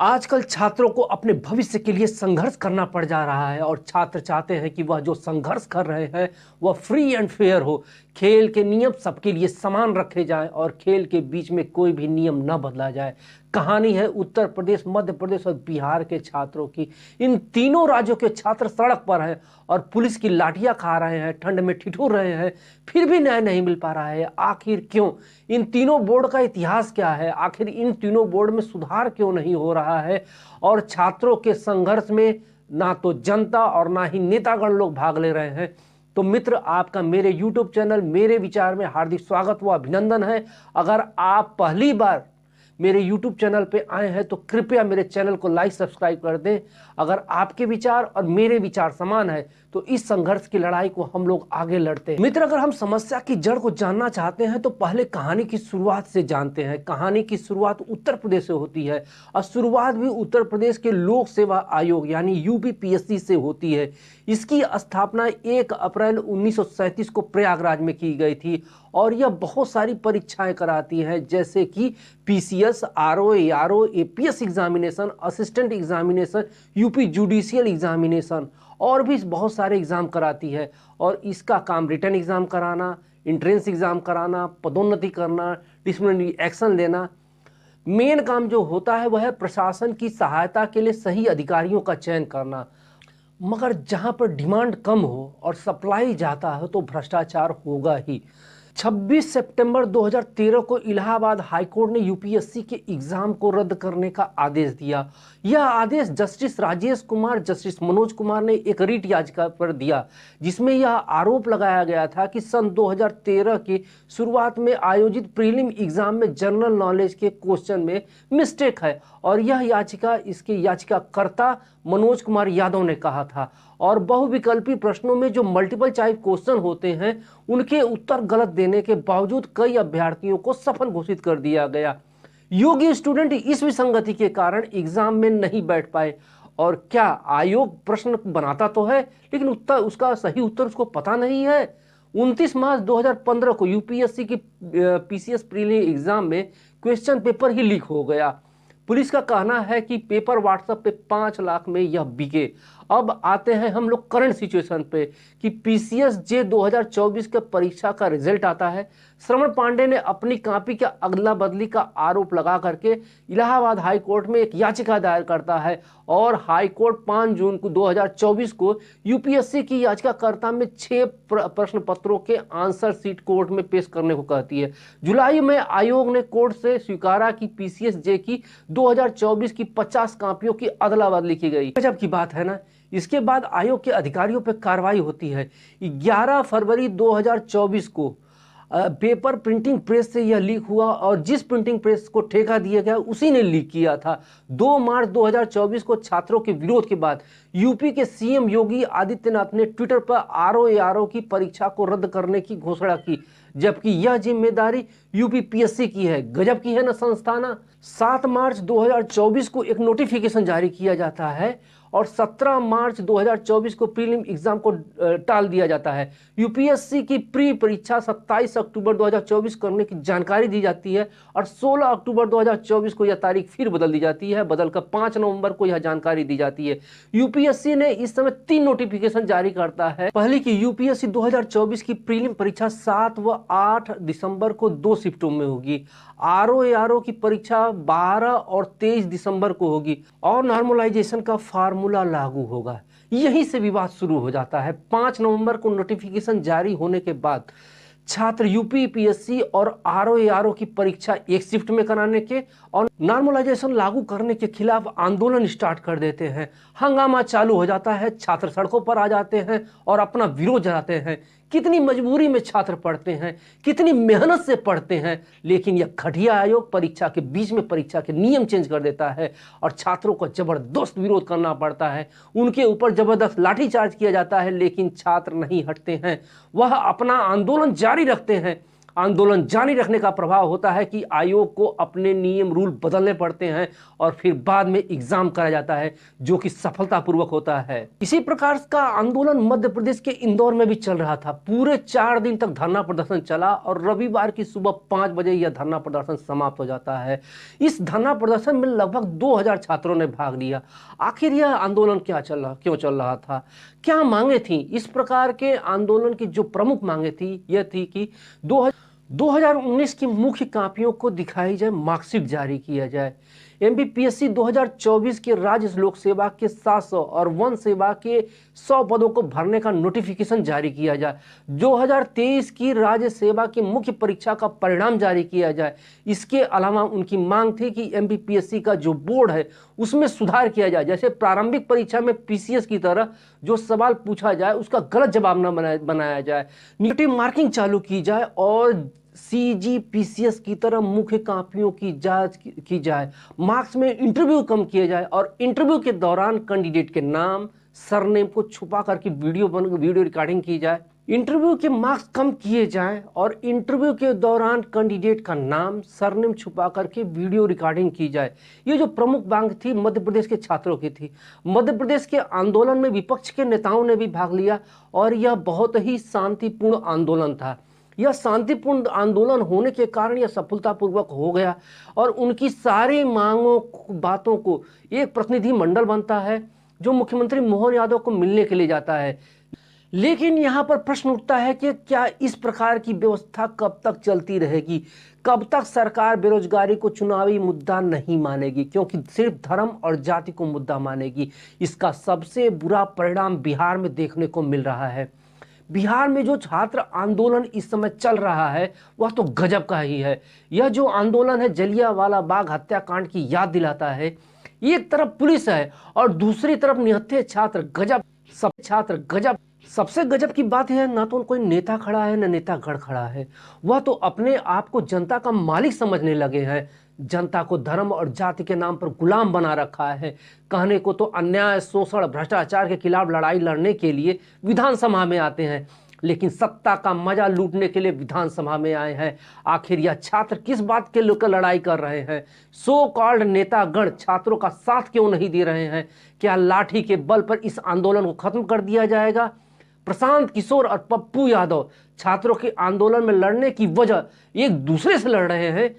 आजकल छात्रों को अपने भविष्य के लिए संघर्ष करना पड़ जा रहा है और छात्र चाहते हैं कि वह जो संघर्ष कर रहे हैं वह फ्री एंड फेयर हो। खेल के नियम सबके लिए समान रखे जाएं और खेल के बीच में कोई भी नियम न बदला जाए। कहानी है उत्तर प्रदेश, मध्य प्रदेश और बिहार के छात्रों की। इन तीनों राज्यों के छात्र सड़क पर हैं और पुलिस की लाठियां खा रहे हैं, ठंड में ठिठुर रहे हैं, फिर भी न्याय नहीं मिल पा रहा है। आखिर क्यों? इन तीनों बोर्ड का इतिहास क्या है? आखिर इन तीनों बोर्ड में सुधार क्यों नहीं हो रहा है? और छात्रों के संघर्ष में ना तो जनता और ना ही नेतागण लोग भाग ले रहे हैं। तो मित्र, आपका मेरे YouTube चैनल मेरे विचार में हार्दिक स्वागत व अभिनंदन है। अगर आप पहली बार मेरे YouTube चैनल पे आए हैं तो कृपया मेरे चैनल को लाइक सब्सक्राइब कर दें। अगर आपके विचार और मेरे विचार समान है तो इस संघर्ष की लड़ाई को हम लोग आगे लड़ते हैं। मित्र, अगर हम समस्या की जड़ को जानना चाहते हैं तो पहले कहानी की शुरुआत से जानते हैं। कहानी की शुरुआत उत्तर प्रदेश से होती है और शुरुआत भी उत्तर प्रदेश के लोक सेवा आयोग यानी यूपीपीएससी से होती है। इसकी स्थापना 1 अप्रैल 1937 को प्रयागराज में की गई थी और यह बहुत सारी परीक्षाएं कराती है, जैसे कि PCS, RO, ARO, APS examination, assistant examination, UP judicial examination और भी बहुत सारे एग्जाम कराती है। और इसका काम रिटन एग्जाम कराना, एंट्रेंस एग्जाम कराना, पदोन्नति करना, डिसिप्लिनरी एक्शन लेना। मेन काम जो होता है वह है प्रशासन की सहायता के लिए सही अधिकारियों का चयन करना। मगर जहां पर डिमांड कम हो और सप्लाई जाता है तो भ्रष्टाचार होगा ही। 26 सितंबर 2013 को इलाहाबाद हाईकोर्ट ने यूपीएससी के एग्जाम को रद्द करने का आदेश दिया। यह आदेश जस्टिस राजेश कुमार, जस्टिस मनोज कुमार ने एक रिट याचिका पर दिया, जिसमें यह आरोप लगाया गया था कि सन 2013 की शुरुआत में आयोजित प्रीलिम एग्जाम में जनरल नॉलेज के क्वेश्चन में मिस्टेक है। और यह याचिका इसके याचिकाकर्ता मनोज कुमार यादव ने कहा था। और बहुविकल्पी प्रश्नों में जो मल्टीपल चॉइस क्वेश्चन होते हैं उनके उत्तर गलत देने के बावजूद कई अभ्यर्थियों को सफल घोषित कर दिया गया। योग्य स्टूडेंट इस विसंगति के कारण एग्जाम में नहीं बैठ पाए। और क्या आयोग प्रश्न बनाता तो है लेकिन उत्तर उसका सही उत्तर उसको पता नहीं है। 29 मार्च 2015 को यूपीएससी की पीसीएस प्रीलिम एग्जाम में क्वेश्चन पेपर ही लीक हो गया। पुलिस का कहना है कि पेपर व्हाट्सएप पे 5 लाख में यह बिके। अब आते हैं हम लोग करंट सिचुएशन पे कि पीसीएस जे 2024 के परीक्षा का रिजल्ट आता है। श्रवण पांडे ने अपनी कॉपी के अदला बदली का आरोप लगा करके इलाहाबाद हाई कोर्ट में एक याचिका दायर करता है और हाई कोर्ट 5 जून को 2024 को यूपीएससी की याचिकाकर्ता में 6 प्रश्न पत्रों के आंसर शीट कोर्ट में पेश करने को कहती है। जुलाई में आयोग ने कोर्ट से स्वीकारा कि पीसीएस जे की 2024 की 50 कॉपियों की अदला बदली की गई। गजब की बात है ना। इसके बाद आयोग के अधिकारियों पर कार्रवाई होती है। 11 फरवरी 2024 को पेपर प्रिंटिंग प्रेस से यह लीक हुआ और जिस प्रिंटिंग प्रेस को ठेका दिया गया उसी ने लीक किया था। 2 मार्च 2024 को छात्रों के विरोध के बाद यूपी के सीएम योगी आदित्यनाथ ने ट्विटर पर आरओ की परीक्षा को रद्द करने की घोषणा की, जबकि यह जिम्मेदारी यूपीपीएससी की है। गजब की है ना संस्थाना। 7 मार्च 2024 को एक नोटिफिकेशन जारी किया जाता है और 17 मार्च 2024 को प्रीलिम एग्जाम को टाल दिया जाता है। यूपीएससी की प्री परीक्षा 27 अक्टूबर 2024 करने की जानकारी दी जाती है और 16 अक्टूबर 2024 को यह तारीख फिर बदल दी जाती है। बदलकर 5 नवंबर को यह जानकारी दी जाती है। यूपीएससी ने इस समय 3 नोटिफिकेशन जारी करता है। पहली की यूपीएससी 2024 की प्रीलिम परीक्षा 7 व 8 दिसंबर को 2 शिफ्टों में होगी। आरओ की परीक्षा 12 और 23 दिसंबर को होगी और नॉर्मलाइजेशन का फार्मूला लागू होगा। यहीं से विवाद शुरू हो जाता है। 5 नवंबर को नोटिफिकेशन जारी होने के बाद छात्र यूपीपीएससी और आरओ की परीक्षा एक शिफ्ट में कराने के और नॉर्मलाइजेशन लागू करने के खिलाफ आंदोलन स्टार्ट कर देते हैं। हंगामा चालू हो जाता है, छात्र सड़कों पर आ जाते हैं और अपना विरोध जताते हैं। कितनी मजबूरी में छात्र पढ़ते हैं, कितनी मेहनत से पढ़ते हैं, लेकिन यह घटिया आयोग परीक्षा के बीच में परीक्षा के नियम चेंज कर देता है और छात्रों को जबरदस्त विरोध करना पड़ता है। उनके ऊपर जबरदस्त लाठीचार्ज किया जाता है, लेकिन छात्र नहीं हटते हैं, वह अपना आंदोलन जारी रखते हैं। आंदोलन जारी रखने का प्रभाव होता है कि आयोग को अपने नियम रूल बदलने पड़ते हैं और फिर बाद में एग्जाम कराया जाता है, जो कि सफलतापूर्वक होता है। इसी प्रकार का आंदोलन मध्य प्रदेश के इंदौर में भी चल रहा था। पूरे 4 दिन तक धरना प्रदर्शन चला और रविवार की सुबह 5 बजे यह धरना प्रदर्शन समाप्त हो जाता है। इस धरना प्रदर्शन में लगभग 2000 छात्रों ने भाग लिया। आखिर यह आंदोलन क्यों चल रहा था, क्या मांगे थी? इस प्रकार के आंदोलन की जो प्रमुख मांगे थी यह थी कि 2019 की मुख्य कापियों को दिखाई जाए, मार्कशीट जारी किया जाए। एमपीपीएससी 2024 के राज्य लोक सेवा के 700 और वन सेवा के 100 पदों को भरने का नोटिफिकेशन जारी किया जाए। 2023 की राज्य सेवा की मुख्य परीक्षा का परिणाम जारी किया जाए। इसके अलावा उनकी मांग थी कि एमपीपीएससी का जो बोर्ड है उसमें सुधार किया जाए। जैसे प्रारंभिक परीक्षा में पीसीएस की तरह जो सवाल पूछा जाए उसका गलत जवाब न बनाया जाए, नेगेटिव मार्किंग चालू की जाए और सीजीपीसीएस की तरह मुख्य कापियों की जांच की जाए। मार्क्स में इंटरव्यू कम किए जाए और इंटरव्यू के दौरान कैंडिडेट के नाम सरनेम को छुपा करके वीडियो रिकॉर्डिंग की जाए। इंटरव्यू के मार्क्स कम किए जाएं और इंटरव्यू के दौरान कैंडिडेट का नाम सरनेम छुपा करके वीडियो रिकॉर्डिंग की जाए। ये जो प्रमुख मांग थी मध्य प्रदेश के छात्रों की थी। मध्य प्रदेश के आंदोलन में विपक्ष के नेताओं ने भी भाग लिया और यह बहुत ही शांतिपूर्ण आंदोलन था। यह शांतिपूर्ण आंदोलन होने के कारण यह सफलतापूर्वक हो गया और उनकी सारी मांगों बातों को एक प्रतिनिधि मंडल बनता है जो मुख्यमंत्री मोहन यादव को मिलने के लिए जाता है। लेकिन यहाँ पर प्रश्न उठता है कि क्या इस प्रकार की व्यवस्था कब तक चलती रहेगी? कब तक सरकार बेरोजगारी को चुनावी मुद्दा नहीं मानेगी, क्योंकि सिर्फ धर्म और जाति को मुद्दा मानेगी? इसका सबसे बुरा परिणाम बिहार में देखने को मिल रहा है। बिहार में जो छात्र आंदोलन इस समय चल रहा है वह तो गजब का ही है। यह जो आंदोलन है जलियांवाला बाग हत्याकांड की याद दिलाता है। एक तरफ पुलिस है और दूसरी तरफ निहत्थे छात्र। गजब। सबसे गजब की बात यह है, ना तो कोई नेता खड़ा है न नेता गढ़ खड़ा है। वह तो अपने आप को जनता का मालिक समझने लगे हैं। जनता को धर्म और जाति के नाम पर गुलाम बना रखा है। कहने को तो अन्याय, शोषण, भ्रष्टाचार के खिलाफ लड़ाई लड़ने के लिए विधानसभा में आते हैं, लेकिन सत्ता का मजा लूटने के लिए विधानसभा में आए हैं। आखिर यह छात्र किस बात के लेकर लड़ाई कर रहे हैं? सो कॉल्ड नेतागण छात्रों का साथ क्यों नहीं दे रहे हैं? क्या लाठी के बल पर इस आंदोलन को खत्म कर दिया जाएगा? प्रशांत किशोर और पप्पू यादव छात्रों के आंदोलन में लड़ने की वजह एक दूसरे से लड़ रहे हैं।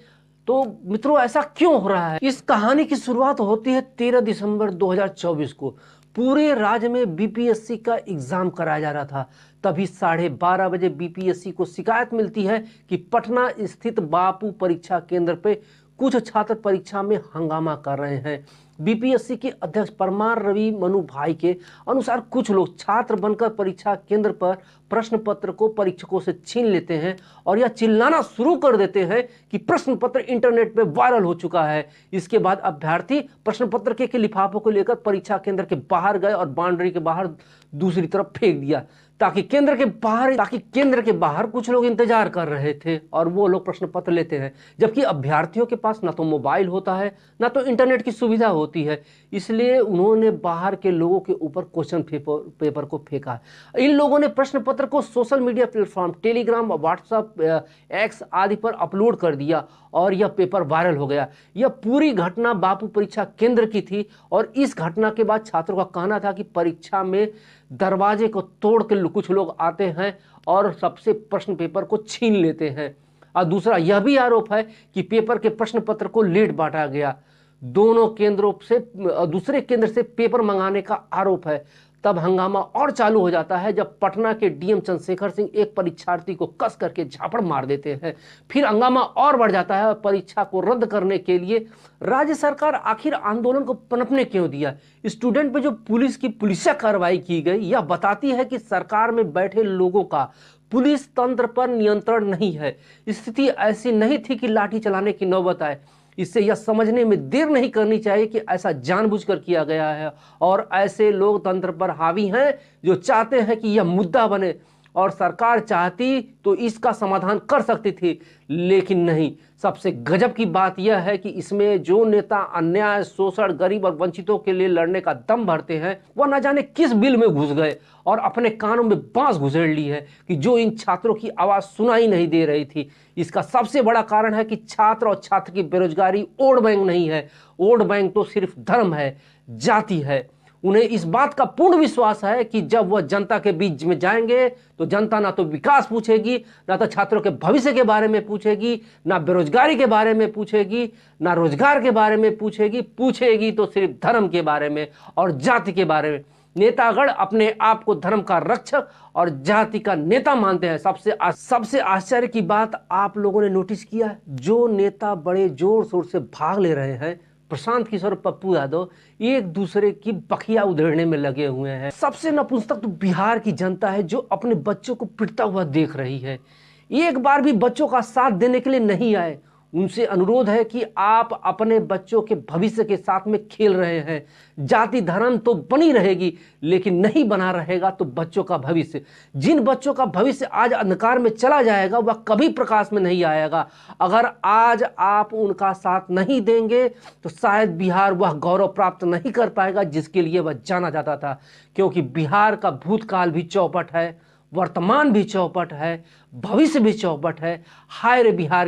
तो मित्रों, ऐसा क्यों हो रहा है? इस कहानी की शुरुआत होती है 13 दिसंबर 2024 को। पूरे राज्य में बीपीएससी का एग्जाम कराया जा रहा था। तभी 12:30 बजे बीपीएससी को शिकायत मिलती है कि पटना स्थित बापू परीक्षा केंद्र पे कुछ छात्र परीक्षा में हंगामा कर रहे हैं। बीपीएससी के अध्यक्ष परमार रवि मनु भाई के अनुसार कुछ लोग छात्र बनकर परीक्षा केंद्र पर प्रश्न पत्र को परीक्षकों से छीन लेते हैं और यह चिल्लाना शुरू कर देते हैं कि प्रश्न पत्र इंटरनेट पे वायरल हो चुका है। इसके बाद अभ्यर्थी प्रश्न पत्र के लिफाफों को लेकर परीक्षा केंद्र के बाहर गए और बाउंड्री के बाहर दूसरी तरफ फेंक दिया, ताकि केंद्र के बाहर कुछ लोग इंतजार कर रहे थे और वो लोग प्रश्न पत्र लेते हैं, जबकि अभ्यर्थियों के पास ना तो मोबाइल होता है ना तो इंटरनेट की सुविधा होती है। इसलिए उन्होंने बाहर के लोगों के ऊपर क्वेश्चन पेपर को फेंका। इन लोगों ने प्रश्न पत्र को social media platform Telegram, WhatsApp, x आदि पर अपलोड कर दिया और यह पेपर वायरल हो गया। यह पूरी घटना बापू परीक्षा केंद्र की थी और इस घटना के बाद छात्रों का कहना था कि परीक्षा में दरवाजे को तोड़ के कुछ लोग आते हैं और सबसे प्रश्न पेपर को छीन लेते हैं। और दूसरा यह भी आरोप है कि पेपर के प्रश्न पत्र को लेट बांटा गया। दोनों केंद्रों से दूसरे केंद्र से पेपर मंगाने का आरोप है। तब हंगामा और चालू हो जाता है जब पटना के डीएम चंद्रशेखर सिंह एक परीक्षार्थी को कस करके झापड़ मार देते हैं। फिर हंगामा और बढ़ जाता है और परीक्षा को रद्द करने के लिए राज्य सरकार आखिर आंदोलन को पनपने क्यों दिया? स्टूडेंट पे जो पुलिस की पुलिसिया कार्रवाई की गई यह बताती है कि सरकार में बैठे लोगों का पुलिस तंत्र पर नियंत्रण नहीं है। स्थिति ऐसी नहीं थी कि लाठी चलाने की नौबत आए। इससे यह समझने में देर नहीं करनी चाहिए कि ऐसा जानबूझकर किया गया है और ऐसे लोग तंत्र पर हावी हैं जो चाहते हैं कि यह मुद्दा बने और सरकार चाहती तो इसका समाधान कर सकती थी, लेकिन नहीं। सबसे गजब की बात यह है कि इसमें जो नेता अन्याय, शोषण, गरीब और वंचितों के लिए लड़ने का दम भरते हैं, वह न जाने किस बिल में घुस गए और अपने कानों में बांस घुसेड़ ली है कि जो इन छात्रों की आवाज सुनाई नहीं दे रही थी। इसका सबसे बड़ा कारण है कि छात्र और छात्र की बेरोजगारी वोट बैंक नहीं है। वोट बैंक तो सिर्फ धर्म है, जाति है। उन्हें इस बात का पूर्ण विश्वास है कि जब वह जनता के बीच में जाएंगे तो जनता ना तो विकास पूछेगी, ना तो छात्रों के भविष्य के बारे में पूछेगी, ना बेरोजगारी के बारे में पूछेगी, ना रोजगार के बारे में पूछेगी तो सिर्फ धर्म के बारे में और जाति के बारे में। नेतागण अपने आप को धर्म का रक्षक और जाति का नेता मानते हैं। सबसे आश्चर्य की बात आप लोगों ने नोटिस किया है, जो नेता बड़े जोर शोर से भाग ले रहे हैं, प्रशांत किशोर, पप्पू यादव, एक दूसरे की बखिया उधेड़ने में लगे हुए हैं। सबसे नपुंसक तो बिहार की जनता है, जो अपने बच्चों को पिटता हुआ देख रही है। एक बार भी बच्चों का साथ देने के लिए नहीं आए। उनसे अनुरोध है कि आप अपने बच्चों के भविष्य के साथ में खेल रहे हैं। जाति धर्म तो बनी रहेगी, लेकिन नहीं बना रहेगा तो बच्चों का भविष्य। जिन बच्चों का भविष्य आज अंधकार में चला जाएगा, वह कभी प्रकाश में नहीं आएगा। अगर आज आप उनका साथ नहीं देंगे तो शायद बिहार वह गौरव प्राप्त नहीं कर पाएगा जिसके लिए वह जाना जाता था। क्योंकि बिहार का भूतकाल भी चौपट है, वर्तमान भी चौपट है, भविष्य भी चौपट है। हाय रे बिहार।